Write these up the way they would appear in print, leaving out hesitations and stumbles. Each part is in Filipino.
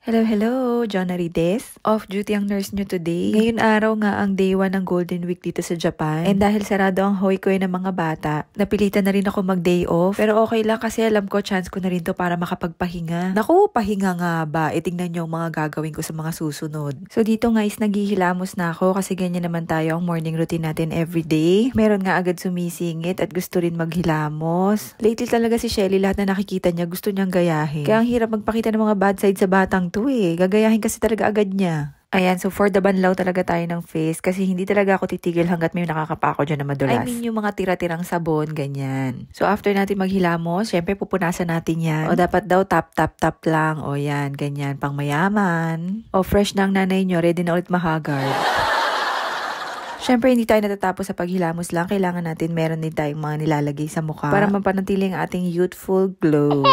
Hello, hello! Jonna Rides. Off-duty ang nurse nyo today. Ngayon araw nga ang day 1 ng Golden Week dito sa Japan. And dahil sarado ang hoikoy ng mga bata, napilitan na rin ako mag-day off. Pero okay lang kasi alam ko chance ko na rin to para makapagpahinga. Naku, pahinga nga ba? Tingnan nyo ang mga gagawin ko sa mga susunod. So dito nga is naghihilamos na ako kasi ganyan naman tayo ang morning routine natin everyday. Meron nga agad sumisingit at gusto rin maghilamos. Lately talaga si Shelly, lahat na nakikita niya gusto niyang gayahin. Kaya ang hirap magpakita ng mga bad side sa batang to Gagayahin kasi talaga agad niya. Ayan, so for the banlaw talaga tayo ng face kasi hindi talaga ako titigil hanggat may nakakapa ako dyan na madulas. I mean yung mga tira-tirang sabon, ganyan. So after natin maghilamos, syempre pupunasan natin yan. O dapat daw tap lang. O yan, ganyan, pang mayaman. O fresh na ang nanay nyo, ready na ulit mahagard. Siyempre, hindi tayo natatapos sa paghilamos lang. Kailangan natin meron din tayong mga nilalagay sa mukha para mapanatili ang ating youthful glow.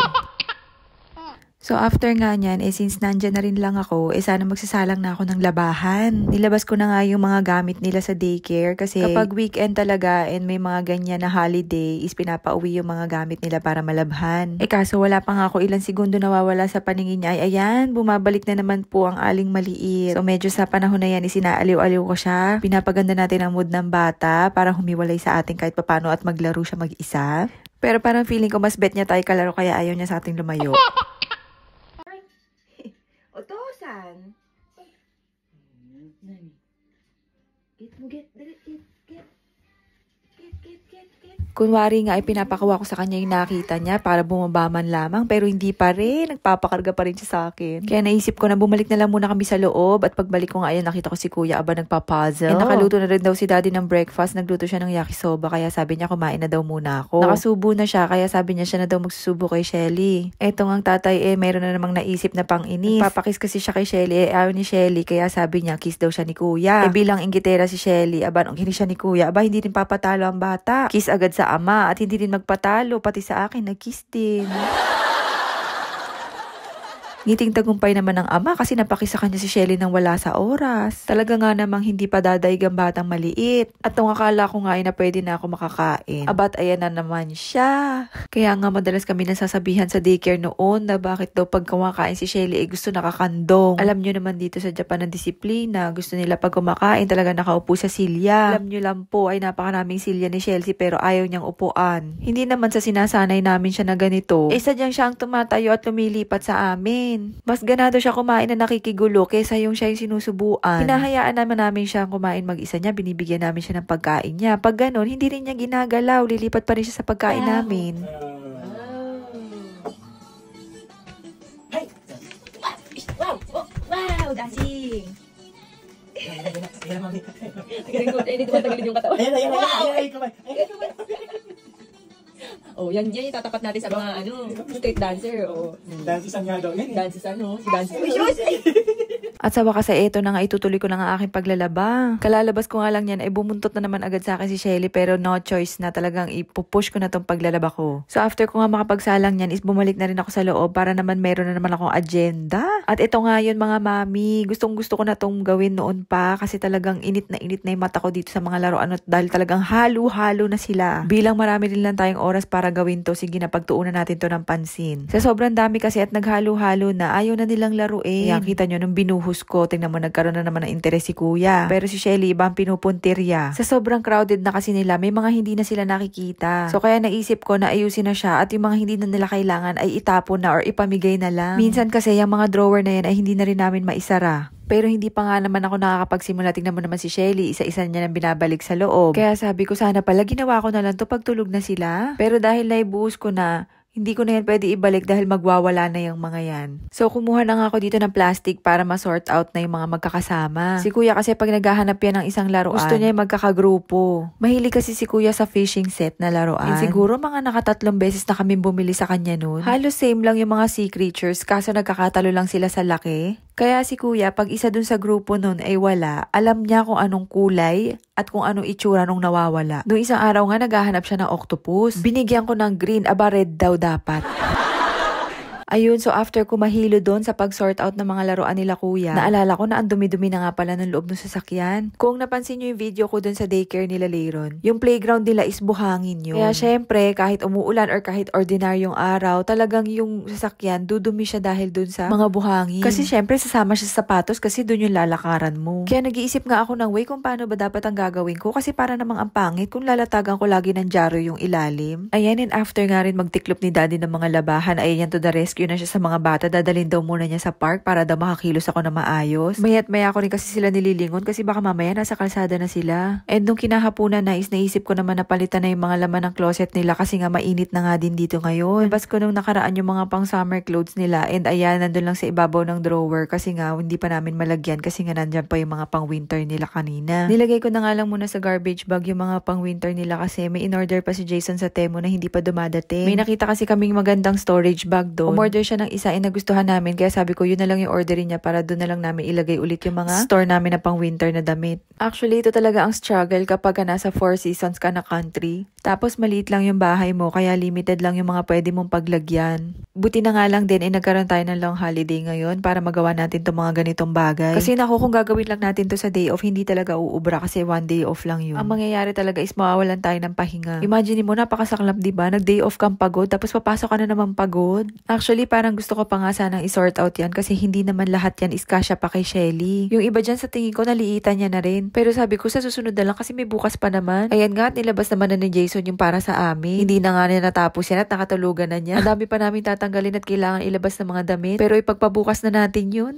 So after nga niyan, since nandyan na rin lang ako, sana magsasalang na ako ng labahan. Nilabas ko na nga yung mga gamit nila sa daycare kasi kapag weekend talaga and may mga ganyan na holiday, is pinapauwi yung mga gamit nila para malabhan. Kaso wala pa nga ako ilang segundo nawawala sa paningin niya, ay ayan, bumabalik na naman po ang aling maliit. So medyo sa panahon na yan, isinaaliw-aliw ko siya. Pinapaganda natin ang mood ng bata para humiwalay sa atin kahit papano at maglaro siya mag-isa. Pero parang feeling ko mas bet niya tayo kalaro kaya ayaw niya sa ating lumayo. Otosan. Kunwari nga ay pinapakawa ko sa kanya yung nakita niya para bumaba man lamang pero hindi pa rin. Nagpapakarga pa rin siya sa akin. Kaya naisip ko na bumalik na lang muna kami sa loob at pagbalik ko nga ayan nakita ko si kuya nagpa-puzzle. Nakaluto na rin daw si daddy ng breakfast. Nagluto siya ng yakisoba kaya sabi niya kumain na daw muna ako. Nakasubo na siya kaya sabi niya siya na daw magsusubo kay Shelly. Eto ngang tatay mayroon na namang naisip na pang-inis. Nagpapakiss kasi siya kay Shelly ayaw ni Shelly kaya sabi niya kiss daw siya ni kuya. Bilang inggitera si Shelly nung kinis siya ni kuya hindi din papatalo ang bata. Kiss agad sa ama at hindi din magpatalo pati sa akin nag-kiss din. Ngiting tagumpay naman ng ama kasi napakisa kanya si Shelly nang wala sa oras. Talaga nga namang hindi pa dadaig ang batang maliit. At nung akala ko nga na pwede na ako makakain. Abat ayan na naman siya. Kaya nga madalas kami nasasabihan sa daycare noon na bakit daw pag kumakain si Shelly gusto nakakandong. Alam nyo naman dito sa Japan ang disiplina. Gusto nila pag kumakain talaga nakaupo sa silya. Alam nyo lang po ay napakaraming silya ni Chelsea pero ayaw niyang upuan. Hindi naman sa sinasanay namin siya na ganito. Sadyang siya ang tumatayo at lumilipat sa amin. Mas ganado siya kumain na nakikigulo kaysa yung siya yung sinusubuan. Hinahayaan naman namin siya kumain mag-isa niya, binibigyan namin siya ng pagkain niya. Pag ganun, hindi rin niya ginagalaw, lilipat pa rin siya sa pagkain namin. Wow! Dancing! Hindi tumatagilid yung katawan. Oh, yan itatapat natin sa mga street dancer Dancesan nga daw yan. Dancesan si dancer. At sa wakas ito na nga itutuloy ko na nga aking paglalaba. Kalalabas ko nga lang yan bumuntot na naman agad sa akin si Shelly pero no choice na talagang ipupush ko na tong paglalaba ko. So after ko nga makapagsalang yan is bumalik na rin ako sa loob para naman meron na naman akong agenda. At ito nga yun mga mami, gustong gusto ko na tong gawin noon pa kasi talagang init na yung mata ko dito sa mga laruan dahil talagang halo-halo na sila. Bilang marami rin lang tayong oras para gawin to, sige na pagtuunan natin to ng pansin. Sa sobrang dami kasi at naghalo-halo na, ayaw na nilang laruin. Yan, kita nyo, nung binuhos ko, tingnan mo, nagkaroon na naman ng interes si kuya. Pero si Shelly, ibang pinupuntirya. Sa sobrang crowded na kasi nila, may mga hindi na sila nakikita. So kaya naisip ko na ayusin na siya at yung mga hindi na nila kailangan ay itapon na or ipamigay na lang. Minsan kasi yung mga drawer na yan ay hindi na rin namin maisara. Pero hindi pa nga naman ako nakakapagsimula. Tingnan mo naman si Shelly, isa-isa niya nang binabalik sa loob. Kaya sabi ko sana pala ginawa ko na lang to pagtulog na sila. Pero dahil naibuhos ko na, hindi ko na yan pwede ibalik dahil magwawala na yung mga yan. So, kumuha na nga ako dito ng plastic para ma-sort out na yung mga magkakasama. Si kuya kasi pag naghahanap yan ng isang laruan, gusto niya yung magkakagrupo. Mahilig kasi si kuya sa fishing set na laruan. And siguro mga nakatatlong beses na kami bumili sa kanya nun. Halos same lang yung mga sea creatures kaso nagkakatalo lang sila sa laki. Kaya si kuya, pag isa dun sa grupo nun ay wala, alam niya kung anong kulay at kung anong itsura nung nawawala. Noong isang araw nga, naghahanap siya ng octopus. Binigyan ko ng green, red daw dapat. Ayun, so after ko mahilo doon sa pag-sort out ng mga laruan nila kuya, naalala ko na ang dumi-dumi na nga pala ng loob ng sasakyan. Kung napansin nyo yung video ko doon sa daycare nila Leiron, yung playground nila is buhangin yun. Kaya syempre, kahit umuulan or kahit ordinaryong araw, talagang yung sasakyan, dudumi siya dahil doon sa mga buhangin. Kasi syempre, sasama siya sa sapatos kasi doon yung lalakaran mo. Kaya nag-iisip nga ako ng way kung paano ba dapat ang gagawin ko kasi para namang ang pangit kung lalatagan ko lagi ng dyaryo yung ilalim. Ayan, and after nga rin magtiklop ni daddy ng mga labahan, ayan to the rescue na siya sa mga bata. Dadalhin daw muna niya sa park para daw makakilos ako na maayos. Maya't maya ko rin kasi sila nililingon kasi baka mamaya nasa kalsada na sila. And nung kinahapunan na naisip ko naman na palitan na yung mga laman ng closet nila kasi nga mainit na nga din dito ngayon. Labas ko nung nakaraan yung mga pang summer clothes nila and ayan, nandun lang sa ibabaw ng drawer kasi nga hindi pa namin malagyan kasi nga nandyan pa yung mga pang winter nila kanina. Nilagay ko na nga lang muna sa garbage bag yung mga pang winter nila kasi may in-order pa si Jason sa Temu na hindi pa dumadating. May nakita kasi kaming magandang storage bag doon. Umorder siya ng isa nagustuhan namin kaya sabi ko yun na lang yung orderin niya para doon na lang namin ilagay ulit yung mga store namin na pang winter na damit. Actually, ito talaga ang struggle kapag nasa 4 seasons ka na country. Tapos maliit lang yung bahay mo kaya limited lang yung mga pwede mong paglagyan. Buti na nga lang din nagkaroon tayo ng long holiday ngayon para magawa natin itong mga ganitong bagay. Kasi naku, kung gagawin lang natin to sa day off, hindi talaga uubra kasi 1 day off lang yun. Ang mangyayari talaga is mawawalan tayo ng pahinga. Imagine mo, napakasaklap, diba? Nag-day off kang pagod, tapos papasok ka na naman pagod. Actually, parang gusto ko pa nga sanang i-sort out yan kasi hindi naman lahat yan is kasya pa kay Shelly. Yung iba dyan sa tingin ko, naliitan niya na rin. Pero sabi ko, sa susunod na lang kasi may bukas pa naman. Ayan nga, nilabas naman na ni Jason yung para sa amin. Hindi na nga niya natapos yan at nakatulugan na niya. Ang dami pa namin tatanggalin at kailangan ilabas ng mga damit. Pero ipagpabukas na natin yun.